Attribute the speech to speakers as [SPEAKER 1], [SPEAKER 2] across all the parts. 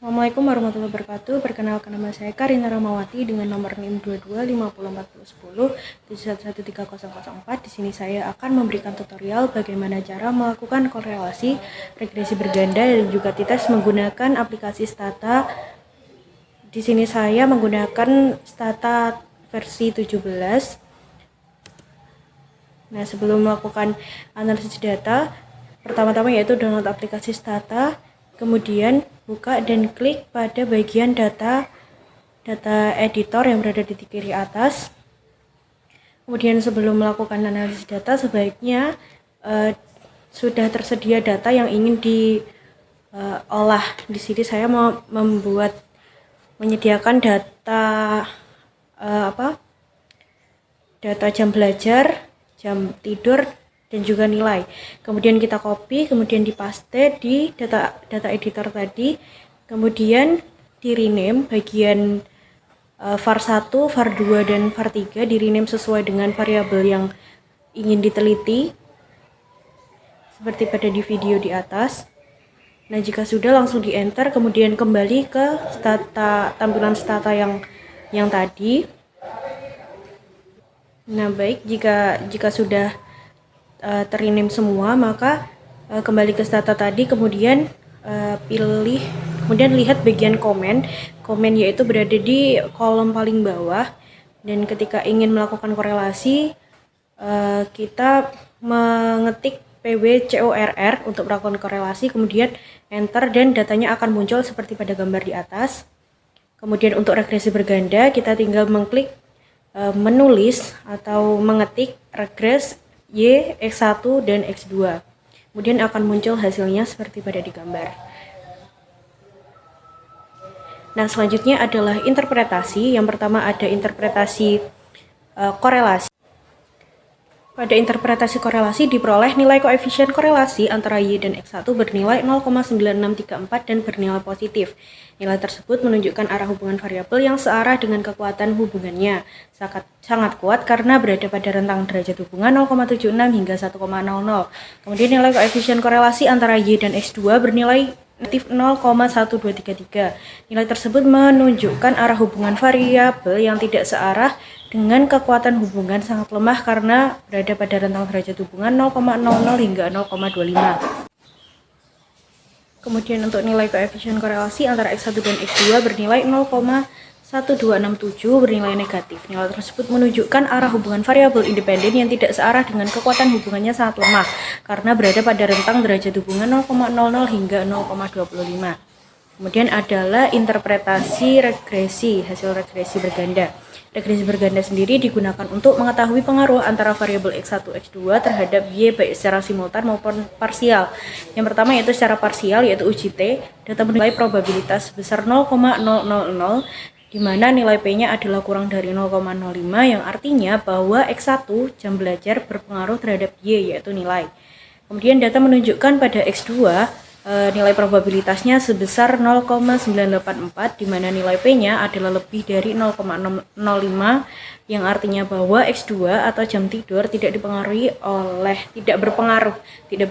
[SPEAKER 1] Assalamualaikum warahmatullahi wabarakatuh. Perkenalkan, nama saya Karina Ramawati dengan nomor NIM 22504010711304. Di sini saya akan memberikan tutorial bagaimana cara melakukan korelasi, regresi berganda dan juga t-test menggunakan aplikasi Stata. Di sini saya menggunakan Stata versi 17. Nah, sebelum melakukan analisis data, pertama-tama yaitu download aplikasi Stata, kemudian buka dan klik pada bagian data editor yang berada di kiri atas. Kemudian sebelum melakukan analisis data, sebaiknya sudah tersedia data yang ingin diolah. Di sini saya mau menyediakan data data jam belajar, jam tidur, dan juga nilai. Kemudian kita copy, kemudian dipaste di data editor tadi, kemudian di rename bagian var1, var2, dan var3 di rename sesuai dengan variabel yang ingin diteliti seperti pada di video di atas. Nah, jika sudah, langsung di enter, kemudian kembali ke tampilan Stata yang tadi. Nah, baik, jika sudah terrename semua, maka kembali ke Stata tadi, kemudian kemudian lihat bagian komen yaitu berada di kolom paling bawah. Dan ketika ingin melakukan korelasi, kita mengetik pwcorr untuk melakukan korelasi, kemudian enter, dan datanya akan muncul seperti pada gambar di atas. Kemudian untuk regresi berganda, kita tinggal mengklik menulis atau mengetik regres Y, X1, dan X2. Kemudian akan muncul hasilnya seperti pada di gambar. Nah, selanjutnya adalah interpretasi. Yang pertama ada interpretasi korelasi. Pada interpretasi korelasi diperoleh nilai koefisien korelasi antara Y dan X1 bernilai 0,9634 dan bernilai positif. Nilai tersebut menunjukkan arah hubungan variabel yang searah dengan kekuatan hubungannya. Sangat kuat karena berada pada rentang derajat hubungan 0,76 hingga 1,00. Kemudian nilai koefisien korelasi antara Y dan X2 bernilai negatif 0,1233. Nilai tersebut menunjukkan arah hubungan variabel yang tidak searah dengan kekuatan hubungan sangat lemah karena berada pada rentang derajat hubungan 0,00 hingga 0,25. Kemudian untuk nilai koefisien korelasi antara X1 dan X2 bernilai 0,1267 bernilai negatif. Nilai tersebut menunjukkan arah hubungan variabel independen yang tidak searah dengan kekuatan hubungannya sangat lemah karena berada pada rentang derajat hubungan 0,00 hingga 0,25. Kemudian adalah interpretasi regresi, hasil regresi berganda. Regresi berganda sendiri digunakan untuk mengetahui pengaruh antara variabel X1, X2 terhadap Y baik secara simultan maupun parsial. Yang pertama yaitu secara parsial, yaitu UJT, data menilai probabilitas sebesar 0,000, di mana nilai P-nya adalah kurang dari 0,05, yang artinya bahwa X1 jam belajar berpengaruh terhadap Y, yaitu nilai. Kemudian data menunjukkan pada X2 nilai probabilitasnya sebesar 0,984, di mana nilai P-nya adalah lebih dari 0,05, yang artinya bahwa X2 atau jam tidur tidak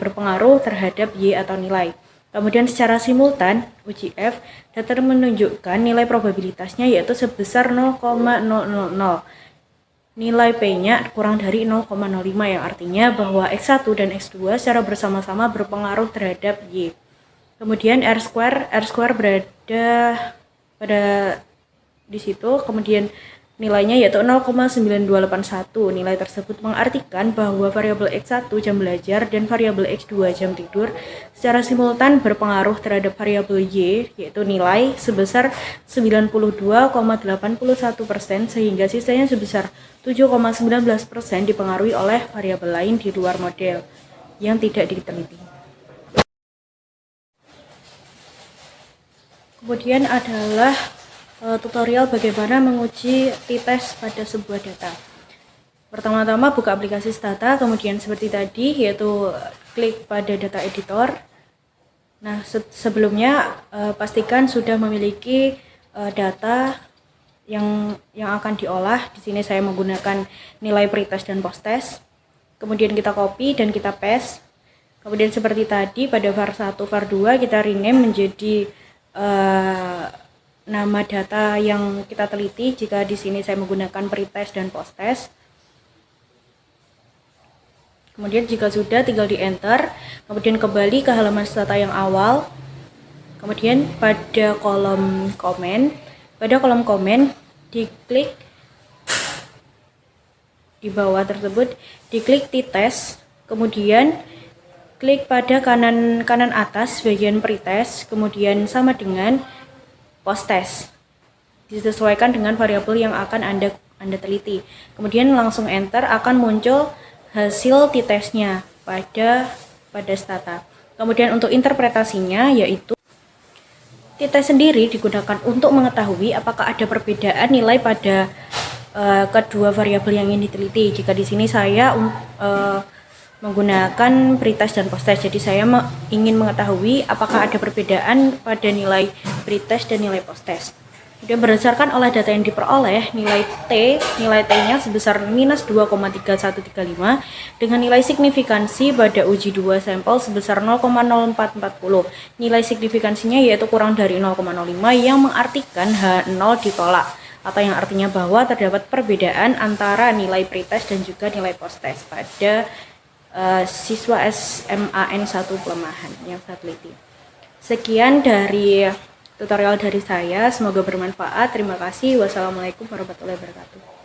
[SPEAKER 1] berpengaruh terhadap Y atau nilai. Kemudian secara simultan, UJF, data menunjukkan nilai probabilitasnya yaitu sebesar 0,000. Nilai P-nya kurang dari 0,05, yang artinya bahwa X1 dan X2 secara bersama-sama berpengaruh terhadap Y. Kemudian R2 berada pada di situ, kemudian nilainya yaitu 0,9281. Nilai tersebut mengartikan bahwa variabel X1 jam belajar dan variabel X2 jam tidur secara simultan berpengaruh terhadap variabel Y, yaitu nilai sebesar 92,81%, sehingga sisanya sebesar 7,19% dipengaruhi oleh variabel lain di luar model yang tidak diteliti. Kemudian adalah tutorial bagaimana menguji t-test pada sebuah data. Pertama-tama buka aplikasi Stata, kemudian seperti tadi yaitu klik pada data editor. Nah, sebelumnya pastikan sudah memiliki data yang akan diolah. Di sini saya menggunakan nilai pretest dan posttest. Kemudian kita copy dan kita paste. Kemudian seperti tadi pada var1, var2 kita rename menjadi nama data yang kita teliti. Jika di sini saya menggunakan pretest dan posttest. Kemudian jika sudah, tinggal di enter, kemudian kembali ke halaman data yang awal. Kemudian pada kolom komen, diklik di bawah tersebut, diklik t-test, kemudian klik pada kanan atas bagian pretest, kemudian sama dengan posttest. Disesuaikan dengan variabel yang akan Anda teliti. Kemudian langsung enter, akan muncul hasil t-testnya pada stata. Kemudian untuk interpretasinya, yaitu t-test sendiri digunakan untuk mengetahui apakah ada perbedaan nilai pada kedua variabel yang ingin diteliti. Jika di sini saya menggunakan pretest dan posttest, jadi saya ingin mengetahui apakah ada perbedaan pada nilai pretest dan nilai posttest. Kemudian berdasarkan olah data yang diperoleh, nilai T-nya sebesar minus 2,3135 dengan nilai signifikansi pada uji 2 sampel sebesar 0,0440. Nilai signifikansinya yaitu kurang dari 0,05 yang mengartikan H0 ditolak, atau yang artinya bahwa terdapat perbedaan antara nilai pretest dan juga nilai posttest pada siswa SMAN 1 pelemahan yang saya teliti. Sekian dari tutorial dari saya, semoga bermanfaat. Terima kasih. Wassalamualaikum warahmatullahi wabarakatuh.